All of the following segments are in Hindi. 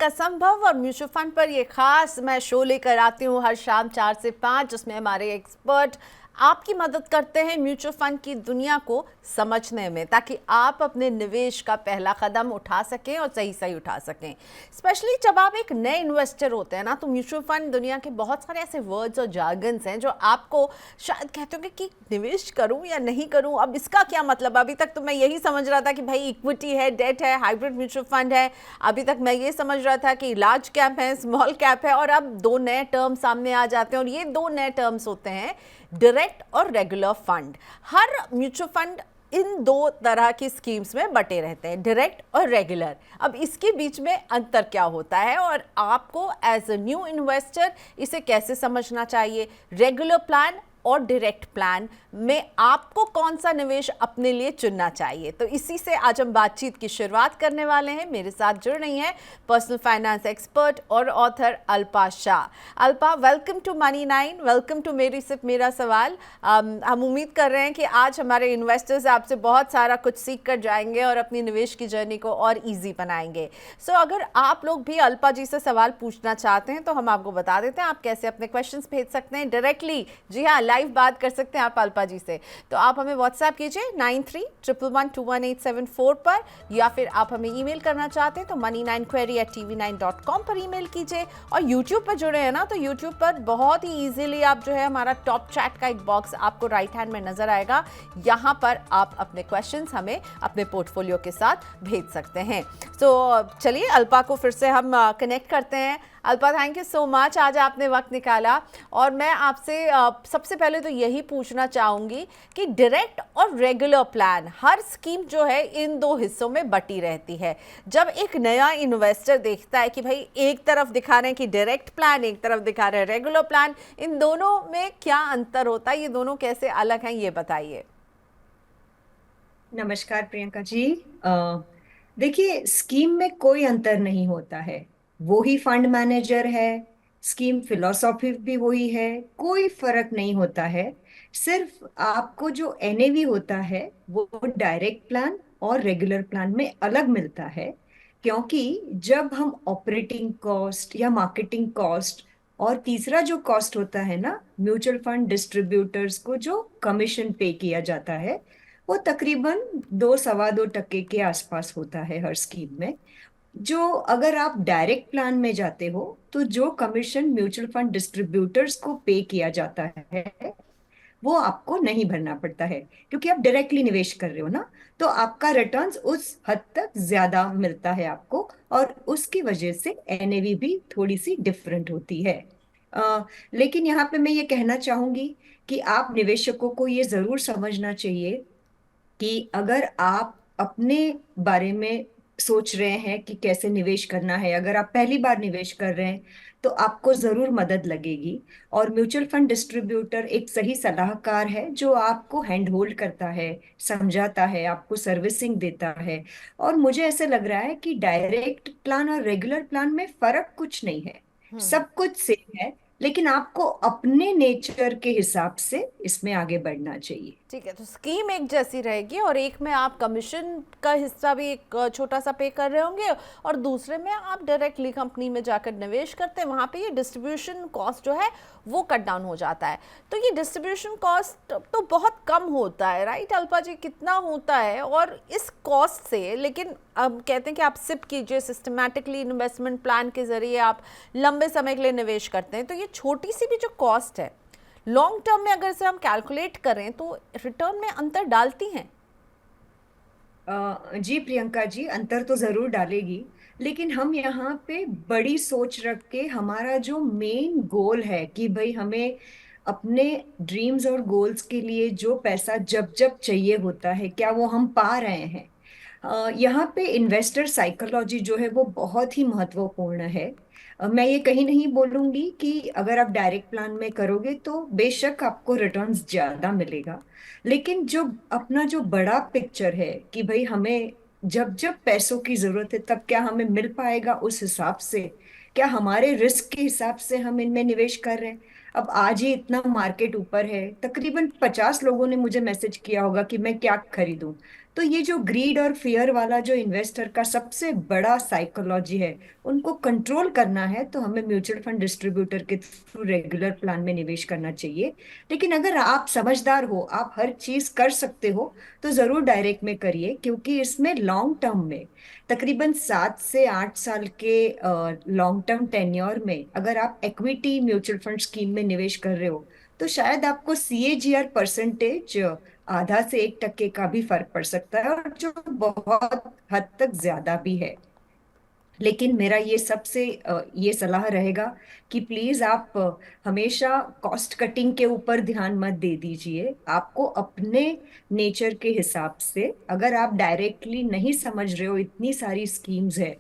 का संभव और म्यूचुअल फंड पर ये खास मैं शो लेकर आती हूँ हर शाम 4 से 5, जिसमें हमारे एक्सपर्ट आपकी मदद करते हैं म्यूचुअल फंड की दुनिया को समझने में, ताकि आप अपने निवेश का पहला कदम उठा सकें और सही सही उठा सकें। स्पेशली जब आप एक नए इन्वेस्टर होते हैं ना, तो म्यूचुअल फंड दुनिया के बहुत सारे ऐसे वर्ड्स और जार्गन्स हैं जो आपको शायद कहते होंगे कि निवेश करूं या नहीं करूं, अब इसका क्या मतलब। अभी तक तो मैं यही समझ रहा था कि भाई इक्विटी है, डेट है, हाइब्रिड म्यूचुअल फंड है। अभी तक मैं ये समझ रहा था कि लार्ज कैप है, स्मॉल कैप है, और अब दो नए टर्म सामने आ जाते हैं, और ये दो नए टर्म्स होते हैं डायरेक्ट और regular fund. Her mutual fund in दो तरह की स्कीम्स में बटे रहते हैं, डायरेक्ट और रेगुलर। अब इसके बीच में अंतर क्या होता है और आपको एज अ न्यू इन्वेस्टर इसे कैसे समझना चाहिए, रेगुलर प्लान और डायरेक्ट प्लान में आपको कौन सा निवेश अपने लिए चुनना चाहिए, तो इसी से आज हम बातचीत की शुरुआत करने वाले हैं। मेरे साथ जुड़ रही हैं पर्सनल फाइनेंस एक्सपर्ट और author Alpa Shah. Alpa, welcome to money 9, welcome to मेरी सिर्फ मेरा सवाल। हम उम्मीद कर रहे हैं कि आज हमारे इन्वेस्टर्स आपसे बहुत सारा कुछ सीख कर जाएंगे और अपनी निवेश की जर्नी को और ईजी बनाएंगे। सो अगर आप लोग भी अल्पा जी से सवाल पूछना चाहते हैं तो हम आपको बता देते हैं आप कैसे अपने क्वेश्चंस भेज सकते हैं डायरेक्टली। जी हाँ, लाइव बात कर सकते हैं आप अल्पा जी से। तो आप हमें व्हाट्सएप कीजिए 9311211874 पर, या फिर आप हमें ईमेल करना चाहते हैं तो money9query@tv9.com पर ईमेल कीजिए। और यूट्यूब पर जुड़े हैं ना, तो यूट्यूब पर बहुत ही इजीली आप जो है हमारा टॉप चैट का एक बॉक्स आपको राइट हैंड में नजर आएगा, यहाँ पर आप अपने क्वेश्चंस हमें अपने पोर्टफोलियो के साथ भेज सकते हैं। तो चलिए अल्पा को फिर से हम कनेक्ट करते हैं। Alpa, thank you so much, आज आपने वक्त निकाला। और मैं आपसे सबसे पहले तो यही पूछना चाहूँगी कि डायरेक्ट और रेगुलर प्लान, हर स्कीम जो है इन दो हिस्सों में बटी रहती है। जब एक नया इन्वेस्टर देखता है कि भाई एक तरफ दिखा रहे हैं कि डायरेक्ट प्लान, एक तरफ दिखा रहे हैं रेगुलर प्लान, इन दोनों में क्या अंतर होता है, ये दोनों कैसे अलग हैं, ये बताइए। नमस्कार प्रियंका जी। देखिए, स्कीम में कोई अंतर नहीं होता है। वो ही फंड मैनेजर है, स्कीम फिलॉसफी भी वही है, कोई फर्क नहीं होता है। सिर्फ आपको जो एनएवी होता है वो डायरेक्ट प्लान और रेगुलर प्लान में अलग मिलता है। क्योंकि जब हम ऑपरेटिंग कॉस्ट या मार्केटिंग कॉस्ट और तीसरा जो कॉस्ट होता है ना, म्यूचुअल फंड डिस्ट्रीब्यूटर्स को जो कमीशन पे किया जाता है, वो तकरीबन 2 सवा 2% के आसपास होता है हर स्कीम में। जो अगर आप डायरेक्ट प्लान में जाते हो तो जो कमीशन म्यूचुअल फंड डिस्ट्रीब्यूटर्स को पे किया जाता है वो आपको नहीं भरना पड़ता है, क्योंकि आप डायरेक्टली निवेश कर रहे हो ना। तो आपका रिटर्न्स उस हद तक ज्यादा मिलता है आपको, और उसकी वजह से एनएवी भी थोड़ी सी डिफरेंट होती है। लेकिन यहाँ पे मैं ये कहना चाहूंगी कि आप निवेशकों को ये जरूर समझना चाहिए कि अगर आप अपने बारे में सोच रहे हैं कि कैसे निवेश करना है, अगर आप पहली बार निवेश कर रहे हैं तो आपको जरूर मदद लगेगी। और म्यूचुअल फंड डिस्ट्रीब्यूटर एक सही सलाहकार है जो आपको हैंड होल्ड करता है, समझाता है, आपको सर्विसिंग देता है। और मुझे ऐसे लग रहा है कि डायरेक्ट प्लान और रेगुलर प्लान में फर्क कुछ नहीं है, सब कुछ सेम है। लेकिन आपको अपने नेचर के हिसाब से इसमें आगे बढ़ना चाहिए। ठीक है, तो स्कीम एक जैसी रहेगी और एक में आप कमीशन का हिस्सा भी एक छोटा सा पे कर रहे होंगे, और दूसरे में आप डायरेक्टली कंपनी में जाकर निवेश करते हैं, वहाँ पे ये डिस्ट्रीब्यूशन कॉस्ट जो है वो कट डाउन हो जाता है। तो ये डिस्ट्रीब्यूशन कॉस्ट तो बहुत कम होता है, राइट अल्पा जी, कितना होता है? और इस कॉस्ट से, लेकिन अब कहते हैं कि आप सिप कीजिए, सिस्टमैटिकली इन्वेस्टमेंट प्लान के जरिए आप लंबे समय के लिए निवेश करते हैं, तो ये छोटी सी भी जो कॉस्ट है लॉन्ग टर्म में अगर से हम कैलकुलेट करें तो रिटर्न में अंतर डालती हैं। जी प्रियंका जी, अंतर तो जरूर डालेगी। लेकिन हम यहाँ पे बड़ी सोच रख के, हमारा जो मेन गोल है कि भाई हमें अपने ड्रीम्स और गोल्स के लिए जो पैसा जब जब चाहिए होता है, क्या वो हम पा रहे हैं। यहाँ पे इन्वेस्टर साइकोलॉजी जो है वो बहुत ही महत्वपूर्ण है। मैं ये कहीं नहीं बोलूंगी कि अगर आप डायरेक्ट प्लान में करोगे तो बेशक आपको रिटर्न्स ज्यादा मिलेगा। लेकिन जो अपना जो बड़ा पिक्चर है कि भाई हमें जब जब पैसों की जरूरत है तब क्या हमें मिल पाएगा, उस हिसाब से क्या हमारे रिस्क के हिसाब से हम इनमें निवेश कर रहे हैं। अब आज ही इतना मार्केट ऊपर है, तकरीबन 50 लोगों ने मुझे मैसेज किया होगा कि मैं क्या खरीदूं। तो ये जो ग्रीड और फियर वाला जो इन्वेस्टर का सबसे बड़ा साइकोलॉजी है, उनको कंट्रोल करना है, तो हमें म्यूचुअल फंड डिस्ट्रीब्यूटर के थ्रू रेगुलर प्लान में निवेश करना चाहिए। लेकिन अगर आप समझदार हो, आप हर चीज कर सकते हो, तो जरूर डायरेक्ट में करिए, क्योंकि इसमें लॉन्ग टर्म में तकरीबन 7 से 8 साल के लॉन्ग टर्म टेन्योर में अगर आप इक्विटी म्यूचुअल फंड स्कीम में निवेश कर रहे हो, तो शायद आपको CAGR परसेंटेज आधा से 1% का भी फर्क पड़ सकता है, और जो बहुत हद तक ज्यादा भी है। लेकिन मेरा ये सबसे ये सलाह रहेगा कि प्लीज आप हमेशा कॉस्ट कटिंग के ऊपर ध्यान मत दे दीजिए। आपको अपने नेचर के हिसाब से, अगर आप डायरेक्टली नहीं समझ रहे हो, इतनी सारी स्कीम्स है,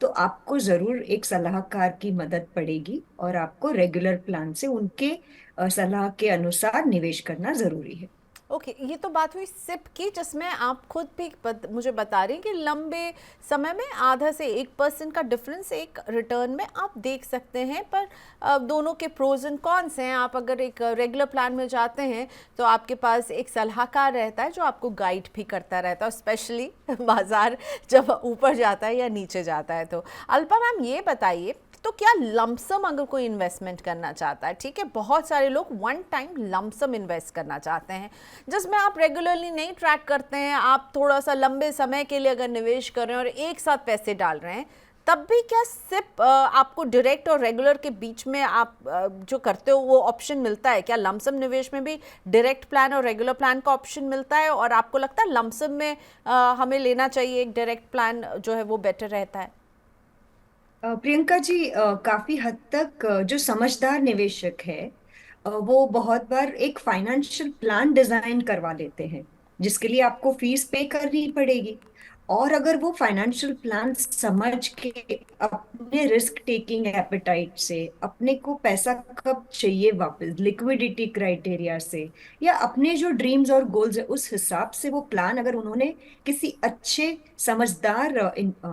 तो आपको जरूर एक सलाहकार की मदद पड़ेगी, और आपको रेगुलर प्लान से उनके सलाह के अनुसार निवेश करना जरूरी है। ओके, ये तो बात हुई सिप की, जिसमें आप खुद भी मुझे बता रही हैं कि लंबे समय में आधा से 1% का डिफरेंस एक रिटर्न में आप देख सकते हैं। पर दोनों के प्रोज एंड कॉन्स हैं। आप अगर एक रेगुलर प्लान में जाते हैं तो आपके पास एक सलाहकार रहता है जो आपको गाइड भी करता रहता है, स्पेशली बाजार जब ऊपर जाता है या नीचे जाता है। तो अल्पा मैम, ये बताइए, तो क्या लमसम अगर कोई इन्वेस्टमेंट करना चाहता है, ठीक है, बहुत सारे लोग वन टाइम लमसम इन्वेस्ट करना चाहते हैं जिसमें आप रेगुलरली नहीं ट्रैक करते हैं, आप थोड़ा सा लंबे समय के लिए अगर निवेश कर रहे हैं और एक साथ पैसे डाल रहे हैं, तब भी क्या सिर्फ आपको डायरेक्ट और रेगुलर के बीच में आप जो करते हो वो ऑप्शन मिलता है? क्या लमसम निवेश में भी डायरेक्ट प्लान और रेगुलर प्लान का ऑप्शन मिलता है, और आपको लगता है लमसम में हमें लेना चाहिए एक डायरेक्ट प्लान जो है वो बेटर रहता है? प्रियंका जी, काफी हद तक जो समझदार निवेशक है, वो बहुत बार एक फाइनेंशियल प्लान डिजाइन करवा लेते हैं, जिसके लिए आपको फीस पे करनी पड़ेगी। और अगर वो फाइनेंशियल प्लान समझ के, अपने रिस्क टेकिंग एपेटाइट से, अपने को पैसा कब चाहिए वापस, लिक्विडिटी क्राइटेरिया से, या अपने जो ड्रीम्स और गोल्स है उस हिसाब से वो प्लान अगर उन्होंने किसी अच्छे समझदार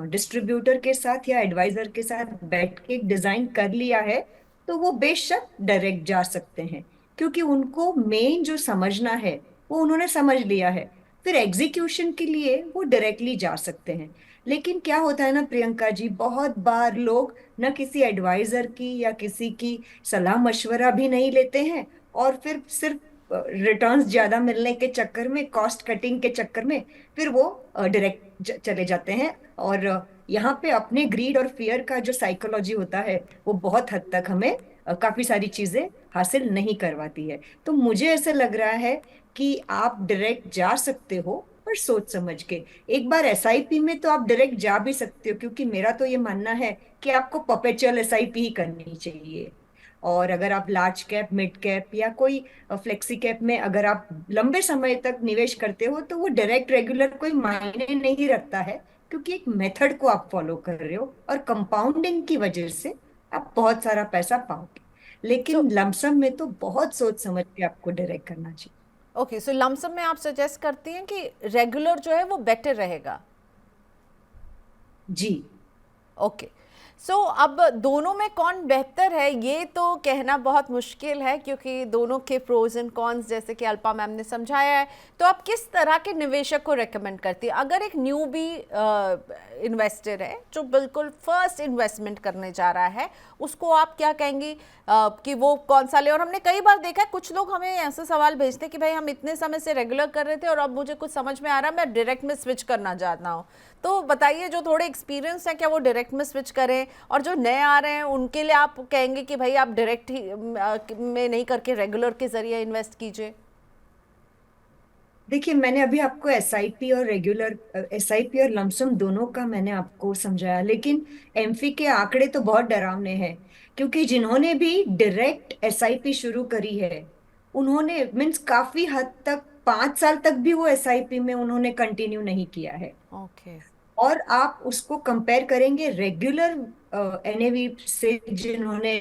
डिस्ट्रीब्यूटर के साथ या एडवाइजर के साथ बैठ के डिजाइन कर लिया है, तो वो बेशक डायरेक्ट जा सकते हैं, क्योंकि उनको मेन जो समझना है वो उन्होंने समझ लिया है। फिर एग्जीक्यूशन के लिए वो डायरेक्टली जा सकते हैं। लेकिन क्या होता है ना प्रियंका जी, बहुत बार लोग न किसी एडवाइजर की या किसी की सलाह मशवरा भी नहीं लेते हैं, और फिर सिर्फ रिटर्न्स ज्यादा मिलने के चक्कर में, कॉस्ट कटिंग के चक्कर में, फिर वो डायरेक्ट चले जाते हैं। और यहाँ पे अपने ग्रीड और फियर का जो साइकोलॉजी होता है, वो बहुत हद तक हमें काफी सारी चीजें हासिल नहीं करवाती है। तो मुझे ऐसा लग रहा है कि आप डायरेक्ट जा सकते हो, पर सोच समझ के। एक बार SIP में तो आप डायरेक्ट जा भी सकते हो, क्योंकि मेरा तो ये मानना है कि आपको परपेचुअल SIP ही करनी चाहिए। और अगर आप लार्ज कैप, मिड कैप या कोई फ्लेक्सी कैप में अगर आप लंबे समय तक निवेश करते हो, तो वो डायरेक्ट रेगुलर कोई मायने नहीं रखता है, क्योंकि एक मेथड को आप फॉलो कर रहे हो, और कंपाउंडिंग की वजह से आप बहुत सारा पैसा पाओगे। सो लेकिन लमसम में तो बहुत सोच समझ के आपको डायरेक्ट करना चाहिए। ओके, सो लमसम में आप सजेस्ट करती हैं कि रेगुलर जो है वो बेटर रहेगा? जी। ओके, सो अब दोनों में कौन बेहतर है ये तो कहना बहुत मुश्किल है, क्योंकि दोनों के प्रोज एंड कॉन्स जैसे कि अल्पा मैम ने समझाया है। तो आप किस तरह के निवेशक को रेकमेंड करती है? अगर एक न्यू भी इन्वेस्टर है जो बिल्कुल फर्स्ट इन्वेस्टमेंट करने जा रहा है, उसको आप क्या कहेंगी कि वो कौन सा ले? और हमने कई बार देखा है कुछ लोग हमें ऐसे सवाल भेजते हैं कि भाई हम इतने समय से रेगुलर कर रहे थे और अब मुझे कुछ समझ में आ रहा है, मैं डायरेक्ट में स्विच करना चाहता हूँ। तो बताइए, जो थोड़े एक्सपीरियंस है क्या वो डायरेक्ट में स्विच करें, और जो नए आ रहे हैं उनके लिए आप कहेंगे कि भाई आप डायरेक्ट ही में नहीं करके रेगुलर के जरिए इन्वेस्ट कीजिए? देखिए, मैंने अभी आपको SIP और लमसम दोनों का मैंने आपको समझाया, लेकिन एमफी के आंकड़े तो बहुत डरावने हैं। क्योंकि जिन्होंने भी डायरेक्ट SIP शुरू करी है, उन्होंने मीन्स काफी हद तक 5 साल तक भी वो SIP में उन्होंने कंटिन्यू नहीं किया है। ओके। और आप उसको कंपेयर करेंगे रेगुलर NAV से, जिन्होंने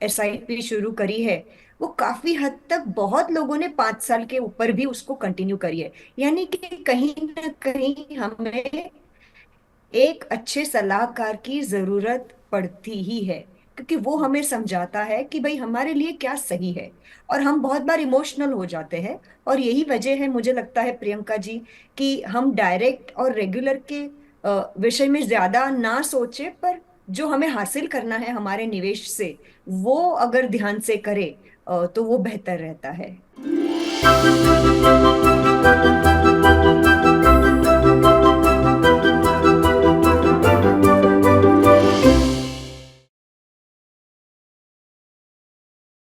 SIP शुरू करी है, वो काफी हद तक बहुत लोगों ने 5 साल के ऊपर भी उसको कंटिन्यू करी है। यानी कि कहीं ना कहीं हमें एक अच्छे सलाहकार की जरूरत पड़ती ही है। क्योंकि वो हमें समझाता है कि भाई हमारे लिए क्या सही है। और हम बहुत बार इमोशनल हो जाते हैं, और यही वजह है मुझे लगता है प्रियंका जी, कि हम डायरेक्ट और रेगुलर के विषय में ज्यादा ना सोचे, पर जो हमें हासिल करना है हमारे निवेश से, वो अगर ध्यान से करे तो वो बेहतर रहता है।